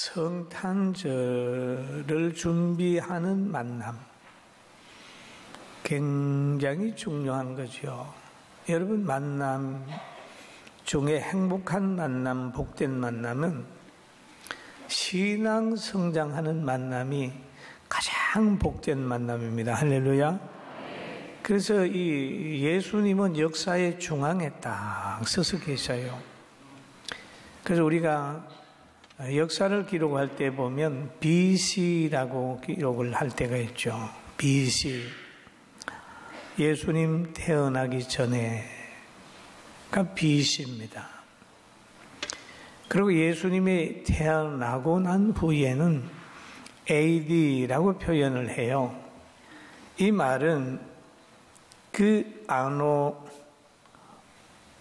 성탄절을 준비하는 만남, 굉장히 중요한 거죠. 여러분, 만남 중에 행복한 만남, 복된 만남은 신앙 성장하는 만남이 가장 복된 만남입니다. 할렐루야. 그래서 이 예수님은 역사의 중앙에 딱 서서 계셔요. 그래서 우리가 역사를 기록할 때 보면 BC라고 기록을 할 때가 있죠. BC. 예수님 태어나기 전에가 BC입니다. 그리고 예수님이 태어나고 난 후에는 AD라고 표현을 해요. 이 말은 그 아노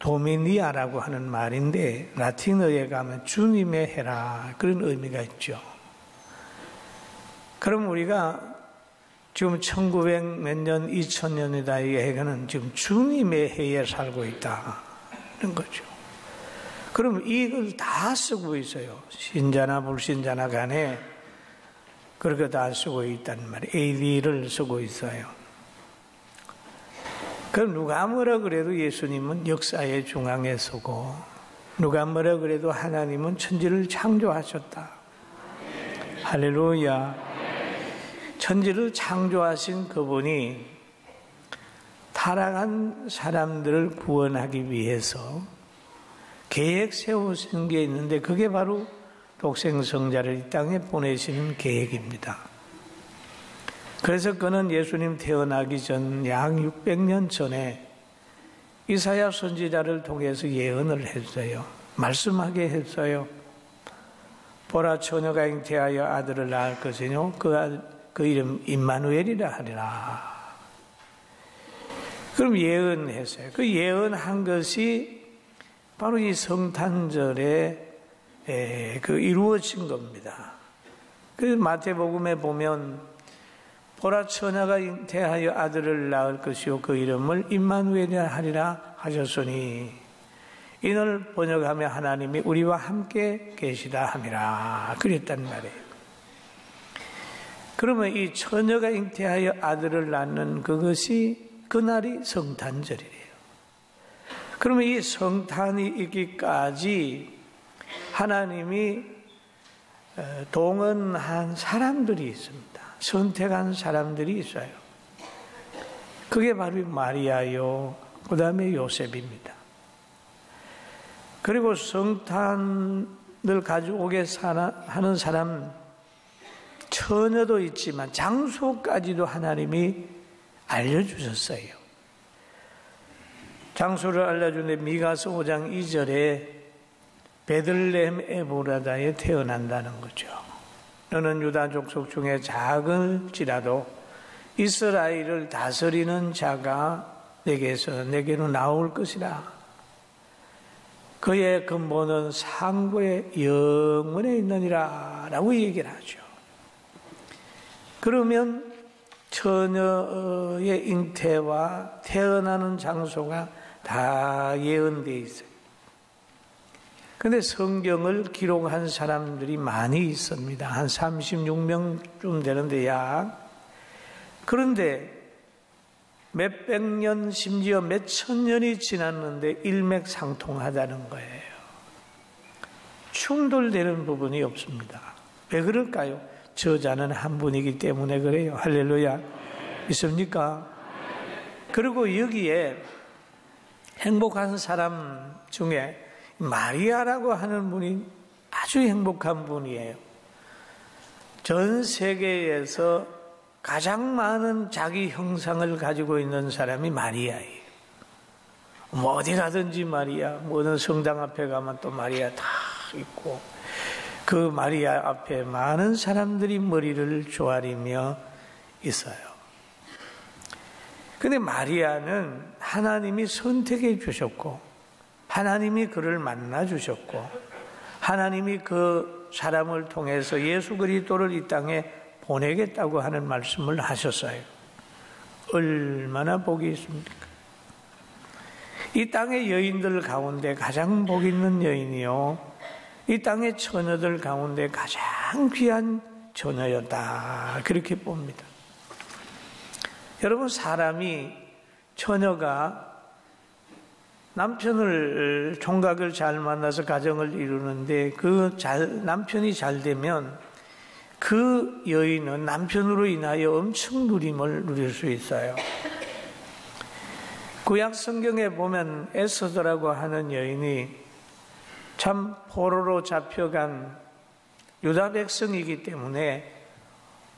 도미니아라고 하는 말인데 라틴어에 가면 주님의 해라 그런 의미가 있죠. 그럼 우리가 지금 1900 몇 년, 2000년이다 이 해가는 지금 주님의 해에 살고 있다는 거죠. 그럼 이걸 다 쓰고 있어요. 신자나 불신자나 간에 그렇게 다 쓰고 있다는 말이에요. AD를 쓰고 있어요. 그럼 누가 뭐라 그래도 예수님은 역사의 중앙에 서고 누가 뭐라 그래도 하나님은 천지를 창조하셨다. 할렐루야. 천지를 창조하신 그분이 타락한 사람들을 구원하기 위해서 계획 세우신 게 있는데 그게 바로 독생성자를 이 땅에 보내시는 계획입니다. 그래서 그는 예수님 태어나기 전 약 600년 전에 이사야 선지자를 통해서 예언을 했어요. 말씀하게 했어요. 보라 처녀가 잉태하여 아들을 낳을 것이요 그 이름 임마누엘이라 하리라. 그럼 예언했어요. 그 예언한 것이 바로 이 성탄절에 이루어진 겁니다. 그 마태복음에 보면 보라 처녀가 잉태하여 아들을 낳을 것이요 그 이름을 임마누엘이라 하리라 하셨으니 이를 번역하며 하나님이 우리와 함께 계시다 함이라 그랬단 말이에요. 그러면 이 처녀가 잉태하여 아들을 낳는 그것이 그날이 성탄절이래요. 그러면 이 성탄이 있기까지 하나님이 동원한 사람들이 있습니다. 선택한 사람들이 있어요. 그게 바로 마리아요, 그 다음에 요셉입니다. 그리고 성탄을 가져오게 하는 사람, 처녀도 있지만 장소까지도 하나님이 알려주셨어요. 장소를 알려주는데 미가서 5장 2절에 베들레헴 에브라다에 태어난다는 거죠. 너는 유다 족속 중에 작을지라도 이스라엘을 다스리는 자가 내게로 나올 것이라. 그의 근본은 상고의 영원에 있느니라 라고 얘기를 하죠. 그러면 처녀의 잉태와 태어나는 장소가 다 예언되어 있어요. 그런데 성경을 기록한 사람들이 많이 있습니다. 한 36명쯤 되는데 그런데 몇백 년 심지어 몇천 년이 지났는데 일맥상통하다는 거예요. 충돌되는 부분이 없습니다. 왜 그럴까요? 저자는 한 분이기 때문에 그래요. 할렐루야. 믿습니까? 그리고 여기에 행복한 사람 중에 마리아라고 하는 분이 아주 행복한 분이에요. 전 세계에서 가장 많은 자기 형상을 가지고 있는 사람이 마리아예요. 뭐 어디 가든지 마리아, 어느 성당 앞에 가면 또 마리아 다 있고 그 마리아 앞에 많은 사람들이 머리를 조아리며 있어요. 근데 마리아는 하나님이 선택해 주셨고 하나님이 그를 만나 주셨고 하나님이 그 사람을 통해서 예수 그리스도를 이 땅에 보내겠다고 하는 말씀을 하셨어요. 얼마나 복이 있습니까? 이 땅의 여인들 가운데 가장 복 있는 여인이요 이 땅의 처녀들 가운데 가장 귀한 처녀였다. 그렇게 봅니다. 여러분, 처녀가 남편을, 총각을 잘 만나서 가정을 이루는데 남편이 잘 되면 그 여인은 남편으로 인하여 엄청 누림을 누릴 수 있어요. 구약 성경에 보면 에스더라고 하는 여인이 참 포로로 잡혀간 유다 백성이기 때문에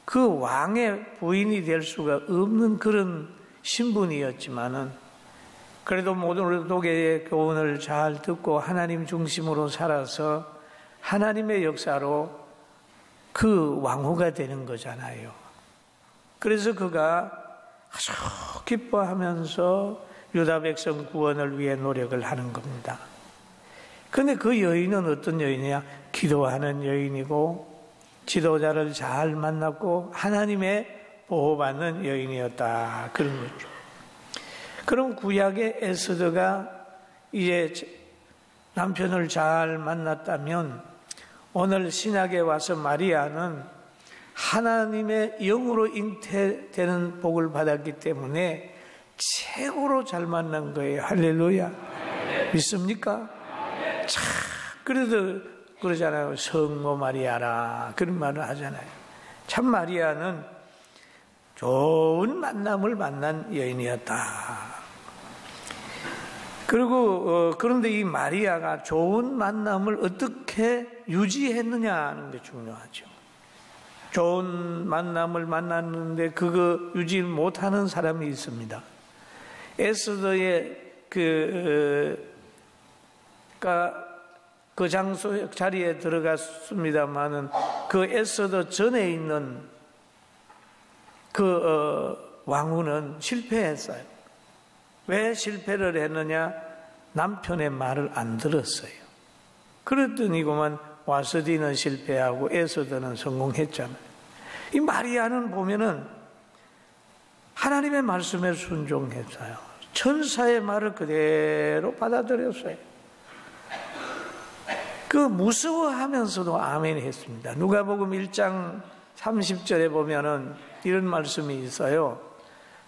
그 왕의 부인이 될 수가 없는 그런 신분이었지만은 그래도 모든 도계의 교훈을 잘 듣고 하나님 중심으로 살아서 하나님의 역사로 그 왕후가 되는 거잖아요. 그래서 그가 아주 기뻐하면서 유다 백성 구원을 위해 노력을 하는 겁니다. 그런데 그 여인은 어떤 여인이냐? 기도하는 여인이고 지도자를 잘 만났고 하나님의 보호받는 여인이었다. 그런 거죠. 그럼 구약의 에스더가 이제 남편을 잘 만났다면 오늘 신약에 와서 마리아는 하나님의 영으로 잉태되는 복을 받았기 때문에 최고로 잘 만난 거예요. 할렐루야. 믿습니까? 참, 그래도 그러잖아요. 성모 마리아라. 그런 말을 하잖아요. 참 마리아는 좋은 만남을 만난 여인이었다. 그리고 그런데 이 마리아가 좋은 만남을 어떻게 유지했느냐 하는 게 중요하죠. 좋은 만남을 만났는데 그거 유지 못하는 사람이 있습니다. 에스더의 그 자리에 들어갔습니다마는 그 에스더 전에 있는 왕후는 실패했어요. 왜 실패를 했느냐? 남편의 말을 안 들었어요. 그랬더니 그만 와스디는 실패하고 에스더는 성공했잖아요. 이 마리아는 보면은 하나님의 말씀에 순종했어요. 천사의 말을 그대로 받아들였어요. 그 무서워하면서도 아멘 했습니다. 누가복음 1장 30절에 보면은 이런 말씀이 있어요.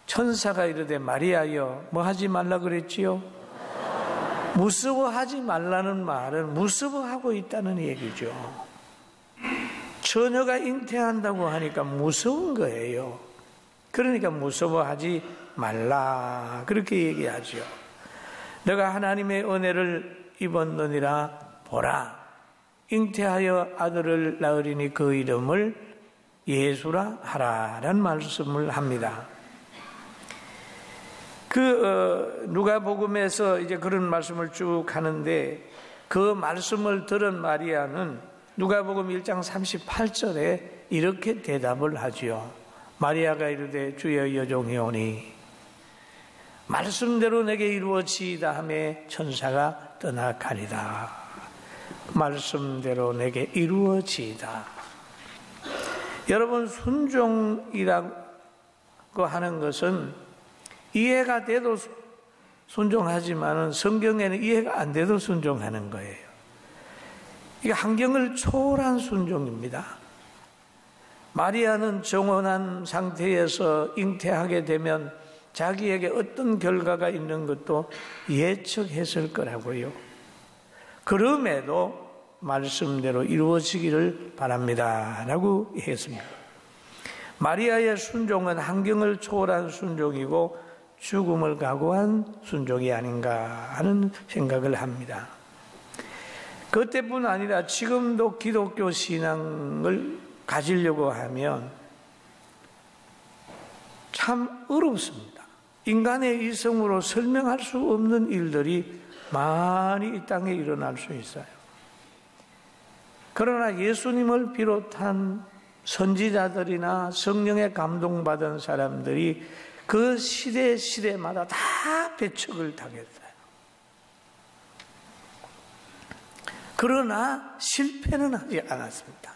천사가 이르되 마리아여 뭐 하지 말라 그랬지요? 무서워하지 말라는 말은 무서워하고 있다는 얘기죠. 처녀가 잉태한다고 하니까 무서운 거예요. 그러니까 무서워하지 말라 그렇게 얘기하죠. 내가 하나님의 은혜를 입었느니라 보라 잉태하여 아들을 낳으리니 그 이름을 예수라 하라라는 말씀을 합니다. 누가복음에서 이제 그런 말씀을 쭉 하는데 그 말씀을 들은 마리아는 누가복음 1장 38절에 이렇게 대답을 하지요. 마리아가 이르되 주여 여종이 오니 말씀대로 내게 이루어지이다 하며 천사가 떠나가니라. 말씀대로 내게 이루어지이다. 여러분, 순종이라고 하는 것은 이해가 돼도 순종하지만 성경에는 이해가 안 돼도 순종하는 거예요. 이게 환경을 초월한 순종입니다. 마리아는 정혼한 상태에서 잉태하게 되면 자기에게 어떤 결과가 있는 것도 예측했을 거라고요. 그럼에도 말씀대로 이루어지기를 바랍니다 라고 했습니다. 마리아의 순종은 환경을 초월한 순종이고 죽음을 각오한 순종이 아닌가 하는 생각을 합니다. 그때뿐 아니라 지금도 기독교 신앙을 가지려고 하면 참 어렵습니다. 인간의 이성으로 설명할 수 없는 일들이 많이 이 땅에 일어날 수 있어요. 그러나 예수님을 비롯한 선지자들이나 성령에 감동받은 사람들이 그 시대마다 다 배척을 당했어요. 그러나 실패는 하지 않았습니다.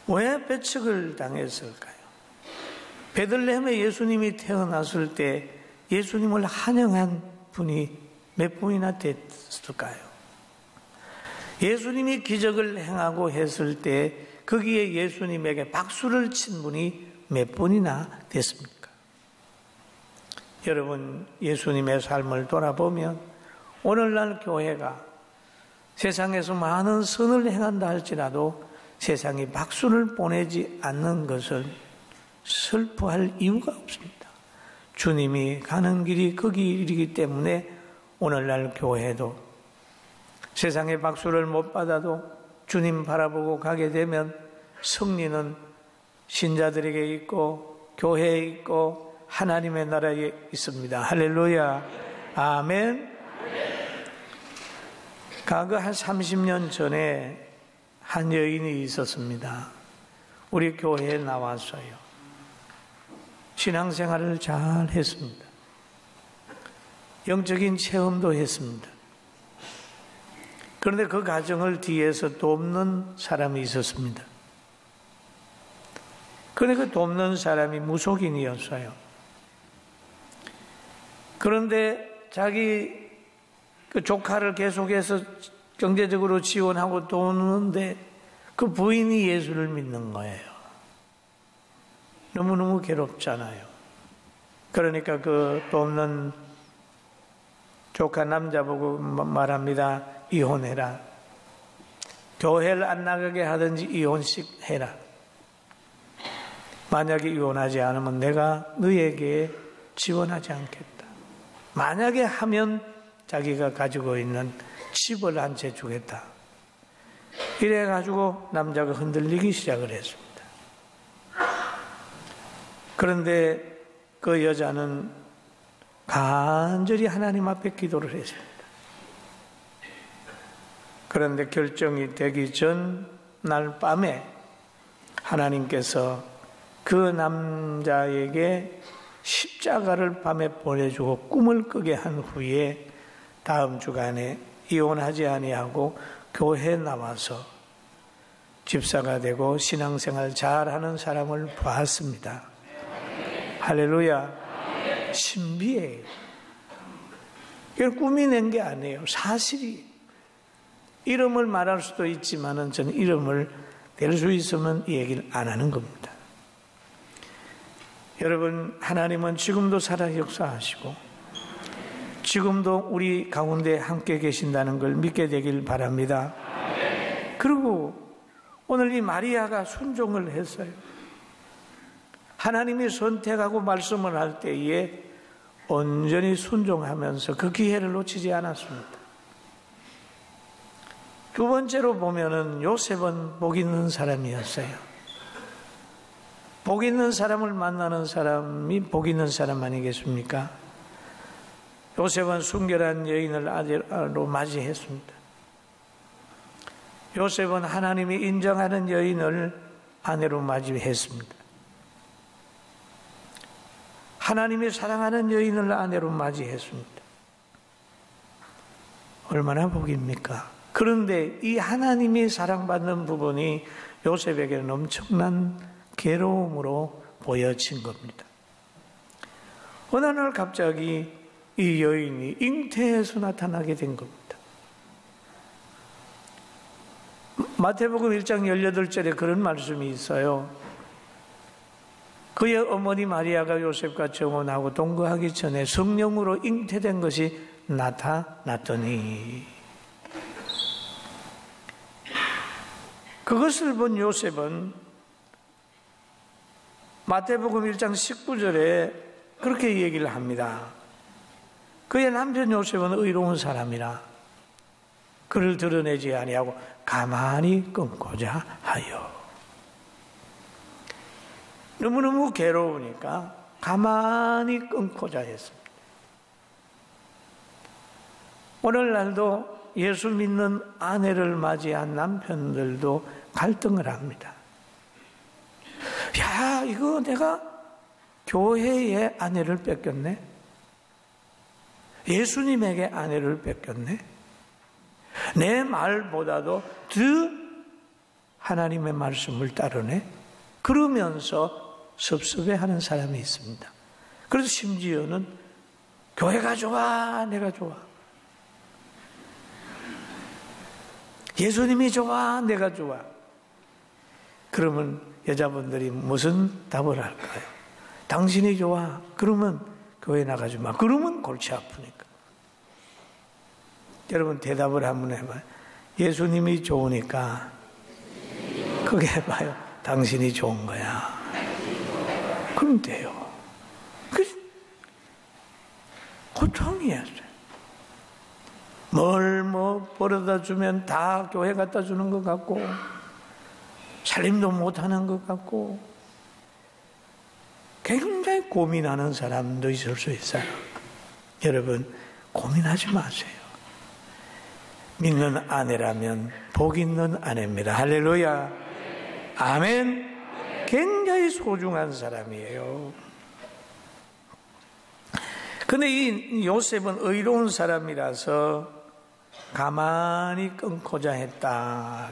왜 배척을 당했을까요? 베들레헴에 예수님이 태어났을 때 예수님을 환영한 분이 몇 분이나 됐을까요? 예수님이 기적을 행하고 했을 때 거기에 예수님에게 박수를 친 분이 몇 분이나 됐습니까? 여러분, 예수님의 삶을 돌아보면 오늘날 교회가 세상에서 많은 선을 행한다 할지라도 세상이 박수를 보내지 않는 것을 슬퍼할 이유가 없습니다. 주님이 가는 길이 그 길이기 때문에 오늘날 교회도 세상의 박수를 못 받아도 주님 바라보고 가게 되면 승리는 신자들에게 있고 교회에 있고 하나님의 나라에 있습니다. 할렐루야. 아멘. 과거 한 30년 전에 한 여인이 있었습니다. 우리 교회에 나왔어요. 신앙생활을 잘 했습니다. 영적인 체험도 했습니다. 그런데 그 가정을 뒤에서 돕는 사람이 있었습니다. 그런데 그 돕는 사람이 무속인이었어요. 그런데 자기 그 조카를 계속해서 경제적으로 지원하고 도우는데 그 부인이 예수를 믿는 거예요. 너무너무 괴롭잖아요. 그러니까 그 돕는 조카 남자 보고 말합니다. 이혼해라. 교회를 안 나가게 하든지 이혼식 해라. 만약에 이혼하지 않으면 내가 너에게 지원하지 않겠다. 만약에 하면 자기가 가지고 있는 집을 한 채 주겠다. 이래가지고 남자가 흔들리기 시작을 했습니다. 그런데 그 여자는 간절히 하나님 앞에 기도를 했습니다. 그런데 결정이 되기 전 날 밤에 하나님께서 그 남자에게 십자가를 밤에 보내주고 꿈을 꾸게 한 후에 다음 주간에 이혼하지 아니하고 교회에 나와서 집사가 되고 신앙생활 잘하는 사람을 보았습니다. 할렐루야. 신비해요. 이건 꿈이 낸 게 아니에요. 사실이. 이름을 말할 수도 있지만은 저는 이름을 댈 수 있으면 이 얘기를 안 하는 겁니다. 여러분, 하나님은 지금도 살아 역사하시고 지금도 우리 가운데 함께 계신다는 걸 믿게 되길 바랍니다. 그리고 오늘 이 마리아가 순종을 했어요. 하나님이 선택하고 말씀을 할 때에 온전히 순종하면서 그 기회를 놓치지 않았습니다. 두 번째로 보면은 요셉은 복 있는 사람이었어요. 복 있는 사람을 만나는 사람이 복 있는 사람 아니겠습니까? 요셉은 순결한 여인을 아내로 맞이했습니다. 요셉은 하나님이 인정하는 여인을 아내로 맞이했습니다. 하나님이 사랑하는 여인을 아내로 맞이했습니다. 얼마나 복입니까? 그런데 이 하나님이 사랑받는 부분이 요셉에게는 엄청난 괴로움으로 보여진 겁니다. 어느 날 갑자기 이 여인이 잉태해서 나타나게 된 겁니다. 마태복음 1장 18절에 그런 말씀이 있어요. 그의 어머니 마리아가 요셉과 정혼하고 동거하기 전에 성령으로 잉태된 것이 나타났더니 그것을 본 요셉은 마태복음 1장 19절에 그렇게 얘기를 합니다. 그의 남편 요셉은 의로운 사람이라 그를 드러내지 아니하고 가만히 끊고자 하여. 너무너무 괴로우니까 가만히 끊고자 했습니다. 오늘날도 예수 믿는 아내를 맞이한 남편들도 갈등을 합니다. 야, 이거 내가 교회에 아내를 뺏겼네? 예수님에게 아내를 뺏겼네? 내 말보다도 더 하나님의 말씀을 따르네? 그러면서 섭섭해하는 사람이 있습니다. 그래서 심지어는 교회가 좋아, 내가 좋아. 예수님이 좋아, 내가 좋아. 그러면 여자분들이 무슨 답을 할까요? 당신이 좋아. 그러면 교회 나가지 마. 그러면 골치 아프니까. 여러분 대답을 한번 해봐요. 예수님이 좋으니까 그게 해봐요. 당신이 좋은 거야. 그럼 돼요. 고통이에요. 뭘 벌어다 주면 다 교회 갖다 주는 것 같고 살림도 못하는 것 같고 굉장히 고민하는 사람도 있을 수 있어요. 여러분 고민하지 마세요. 믿는 아내라면 복 있는 아내입니다. 할렐루야. 아멘. 굉장히 소중한 사람이에요. 근데 이 요셉은 의로운 사람이라서 가만히 끊고자 했다.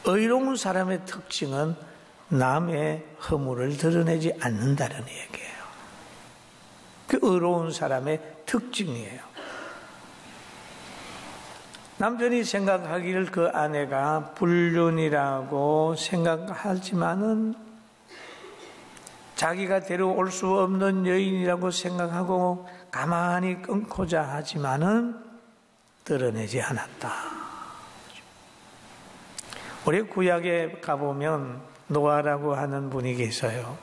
의로운 사람의 특징은 남의 허물을 드러내지 않는다는 얘기예요. 그 의로운 사람의 특징이에요. 남편이 생각하기를 그 아내가 불륜이라고 생각하지만은 자기가 데려올 수 없는 여인이라고 생각하고 가만히 끊고자 하지만은 드러내지 않았다. 우리 구약에 가보면 노아라고 하는 분이 계셔요.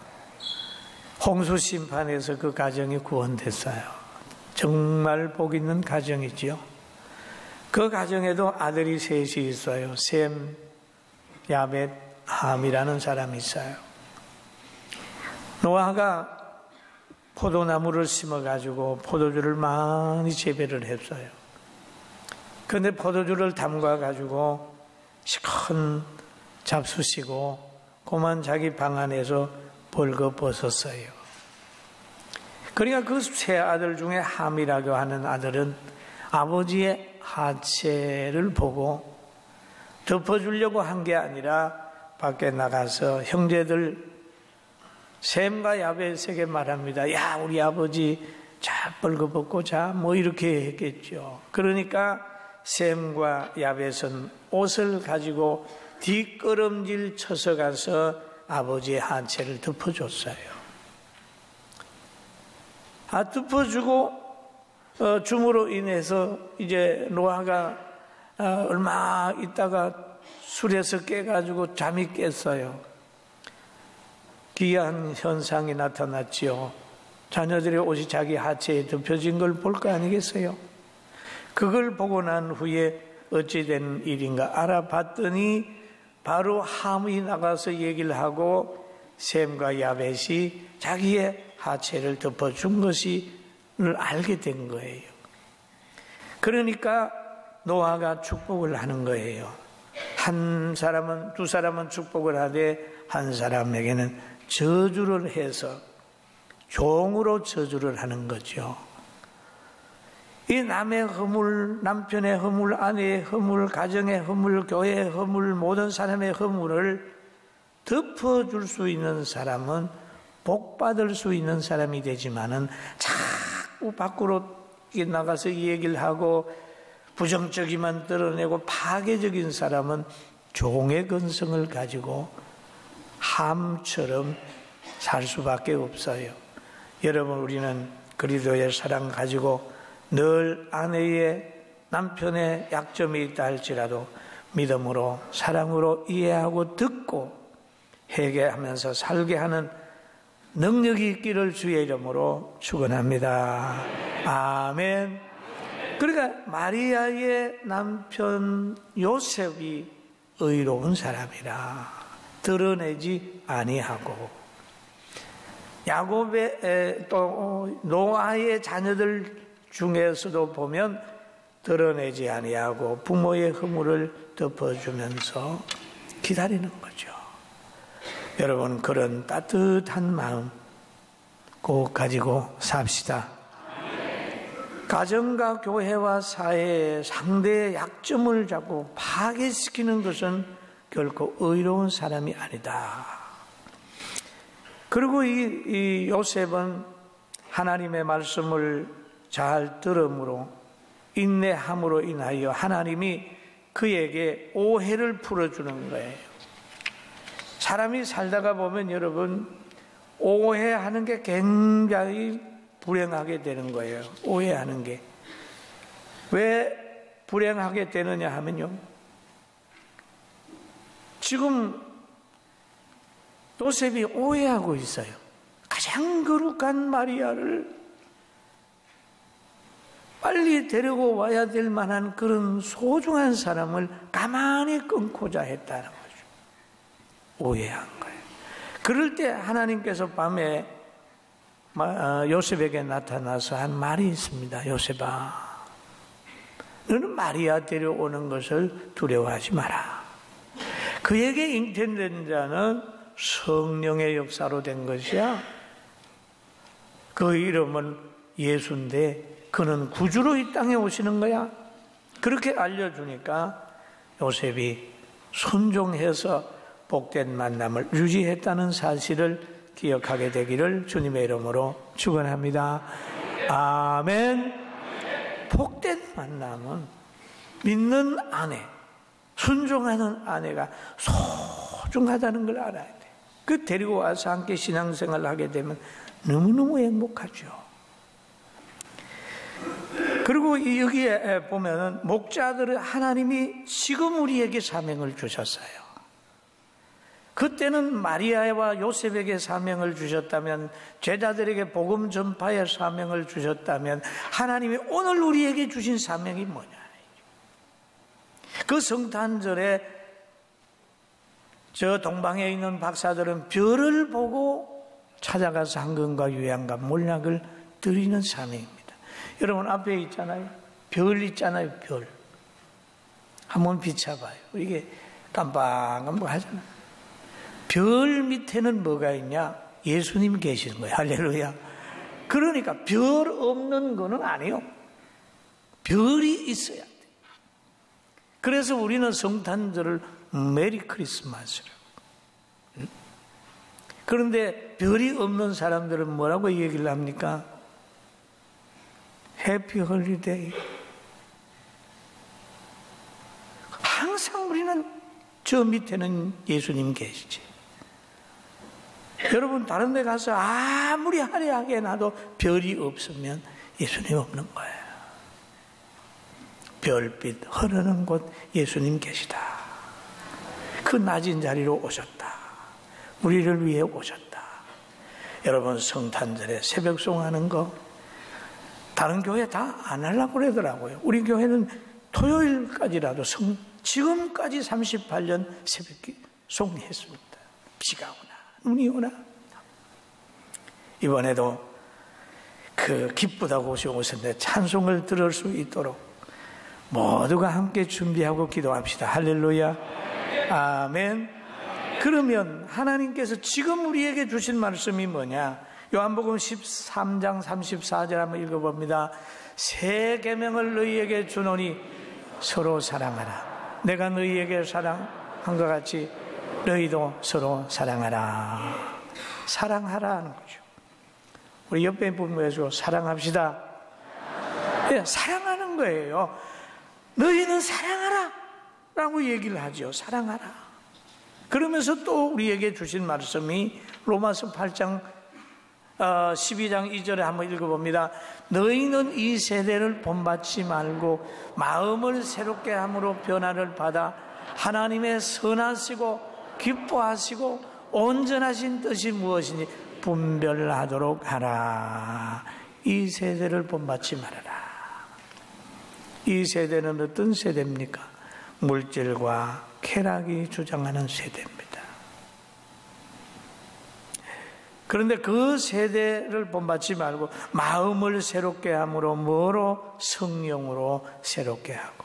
홍수 심판에서 그 가정이 구원됐어요. 정말 복 있는 가정이지요. 그 가정에도 아들이 셋이 있어요. 셈, 야벳, 함이라는 사람이 있어요. 노아가 포도나무를 심어가지고 포도주를 많이 재배를 했어요. 그런데 포도주를 담가가지고 시큰 잡수시고 그만 자기 방 안에서 벌거벗었어요. 그러니까 그 세 아들 중에 함이라고 하는 아들은 아버지의 하체를 보고 덮어주려고 한 게 아니라 밖에 나가서 형제들 셈과 야벳에게 말합니다. 야, 우리 아버지 자 벌거벗고 자 뭐 이렇게 했겠죠. 그러니까 셈과 야벳은 옷을 가지고 뒷걸음질 쳐서 가서 아버지의 하체를 덮어줬어요. 덮어주고 줌으로 인해서 이제 노아가 얼마 있다가 술에서 깨가지고 잠이 깼어요. 기이한 현상이 나타났지요. 자녀들의 옷이 자기 하체에 덮여진 걸 볼 거 아니겠어요? 그걸 보고 난 후에 어찌된 일인가 알아봤더니 바로 함이 나가서 얘기를 하고 셈과 야벳이 자기의 하체를 덮어준 것을 알게 된 거예요. 그러니까 노아가 축복을 하는 거예요. 한 사람은, 두 사람은 축복을 하되 한 사람에게는 저주를 해서 종으로 저주를 하는 거죠. 이 남의 허물, 남편의 허물, 아내의 허물, 가정의 허물, 교회의 허물, 모든 사람의 허물을 덮어줄 수 있는 사람은 복받을 수 있는 사람이 되지만은 자꾸 밖으로 나가서 이 얘기를 하고 부정적이만 드러내고 파괴적인 사람은 종의 근성을 가지고 함처럼 살 수밖에 없어요. 여러분, 우리는 그리스도의 사랑 가지고 늘 아내의 남편의 약점이 있다 할지라도 믿음으로 사랑으로 이해하고 듣고 회개하면서 살게 하는 능력이 있기를 주의 이름으로 축원합니다. 아멘. 그러니까 마리아의 남편 요셉이 의로운 사람이라 드러내지 아니하고 야곱의 또 노아의 자녀들 중에서도 보면 드러내지 아니하고 부모의 허물을 덮어주면서 기다리는 거죠. 여러분, 그런 따뜻한 마음 꼭 가지고 삽시다. 가정과 교회와 사회의 상대의 약점을 자꾸 파괴시키는 것은 결코 의로운 사람이 아니다. 그리고 이 요셉은 하나님의 말씀을 잘 들음으로 인내함으로 인하여 하나님이 그에게 오해를 풀어주는 거예요. 사람이 살다가 보면 여러분 오해하는 게 굉장히 불행하게 되는 거예요. 오해하는 게. 왜 불행하게 되느냐 하면요, 지금 요셉이 오해하고 있어요. 가장 거룩한 마리아를 빨리 데리고 와야 될 만한 그런 소중한 사람을 가만히 끊고자 했다는 거죠. 오해한 거예요. 그럴 때 하나님께서 밤에 요셉에게 나타나서 한 말이 있습니다. 요셉아, 너는 마리아 데려오는 것을 두려워하지 마라. 그에게 잉태된 자는 성령의 역사로 된 것이야. 그 이름은 예수인데 그는 구주로 이 땅에 오시는 거야. 그렇게 알려주니까 요셉이 순종해서 복된 만남을 유지했다는 사실을 기억하게 되기를 주님의 이름으로 축원합니다. 아멘. 복된 만남은 믿는 아내, 순종하는 아내가 소중하다는 걸 알아야 돼. 그 데리고 와서 함께 신앙생활을 하게 되면 너무너무 행복하죠. 그리고 여기에 보면은 목자들은 하나님이 지금 우리에게 사명을 주셨어요. 그때는 마리아와 요셉에게 사명을 주셨다면, 제자들에게 복음 전파의 사명을 주셨다면, 하나님이 오늘 우리에게 주신 사명이 뭐냐? 그 성탄절에 저 동방에 있는 박사들은 별을 보고 찾아가서 황금과 유향과 몰약을 드리는 사명입니다. 여러분 앞에 있잖아요. 별 있잖아요. 별. 한번 비춰봐요. 이게 깜빡깜빡하잖아요. 별 밑에는 뭐가 있냐? 예수님 계시는 거예요. 할렐루야. 그러니까 별 없는 거는 아니에요. 별이 있어야 돼. 그래서 우리는 성탄절을 메리 크리스마스라고. 그런데 별이 없는 사람들은 뭐라고 얘기를 합니까? 해피 홀리데이. 항상 우리는 저 밑에는 예수님 계시지. 여러분 다른 데 가서 아무리 화려하게 놔도 별이 없으면 예수님 없는 거예요. 별빛 흐르는 곳 예수님 계시다. 그 낮은 자리로 오셨다. 우리를 위해 오셨다. 여러분 성탄절에 새벽송 하는 거 다른 교회 다 안 하려고 그러더라고요. 우리 교회는 토요일까지라도 지금까지 38년 새벽송 했습니다. 비가 오나 눈이 오나. 이번에도 그 기쁘다고 오셨는데 찬송을 들을 수 있도록 모두가 함께 준비하고 기도합시다. 할렐루야. 아멘. 그러면 하나님께서 지금 우리에게 주신 말씀이 뭐냐? 요한복음 13장 34절 한번 읽어봅니다. 새 계명을 너희에게 주노니 서로 사랑하라. 내가 너희에게 사랑한 것 같이 너희도 서로 사랑하라. 사랑하라 하는 거죠. 우리 옆에 보면서 사랑합시다. 네, 사랑하는 거예요. 너희는 사랑하라 라고 얘기를 하죠. 사랑하라. 그러면서 또 우리에게 주신 말씀이 로마서 8장 12장 2절에 한번 읽어봅니다. 너희는 이 세대를 본받지 말고 마음을 새롭게 함으로 변화를 받아 하나님의 선하시고 기뻐하시고 온전하신 뜻이 무엇인지 분별하도록 하라. 이 세대를 본받지 말아라. 이 세대는 어떤 세대입니까? 물질과 쾌락이 주장하는 세대입니다. 그런데 그 세대를 본받지 말고 마음을 새롭게 함으로 뭐로? 성령으로 새롭게 하고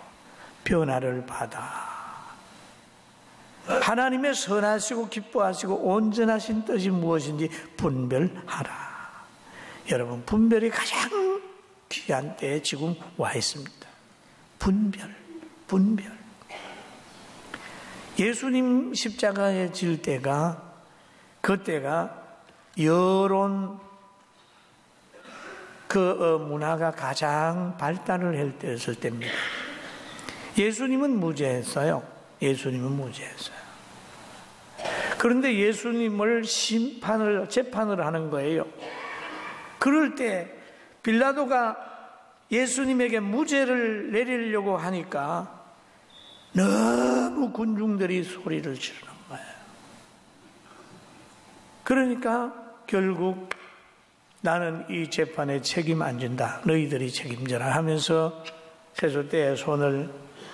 변화를 받아 하나님의 선하시고 기뻐하시고 온전하신 뜻이 무엇인지 분별하라. 여러분 분별이 가장 귀한 때에 지금 와 있습니다. 분별. 예수님 십자가에 질 때가 그때가 여론 그 문화가 가장 발달을 했을 때입니다. 예수님은 무죄했어요. 예수님은 무죄했어요. 그런데 예수님을 재판을 하는 거예요. 그럴 때 빌라도가 예수님에게 무죄를 내리려고 하니까 너무 군중들이 소리를 지르는 거예요. 그러니까 결국 나는 이 재판에 책임 안 진다. 너희들이 책임져라 하면서 세숫대에 손을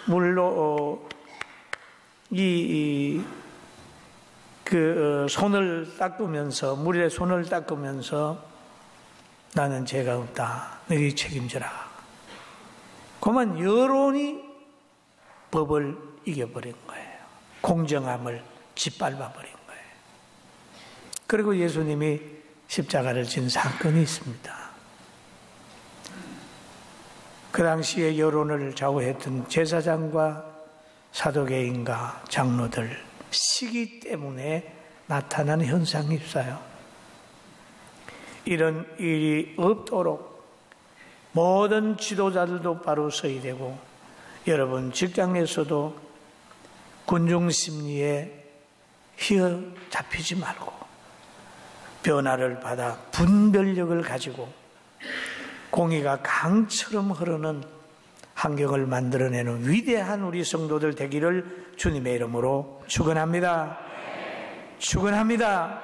물로 손을 닦으면서, 물에 손을 닦으면서 나는 죄가 없다. 너희 책임져라. 그만 여론이 법을 이겨버린 거예요. 공정함을 짓밟아버린 거예요. 그리고 예수님이 십자가를 진 사건이 있습니다. 그 당시에 여론을 좌우했던 제사장과 사두개인과 장로들, 시기 때문에 나타난 현상이 있어요. 이런 일이 없도록 모든 지도자들도 바로 서야 되고, 여러분 직장에서도 군중 심리에 휘어잡히지 말고 변화를 받아 분별력을 가지고 공의가 강처럼 흐르는 환경을 만들어내는 위대한 우리 성도들 되기를 주님의 이름으로 축원합니다. 축원합니다.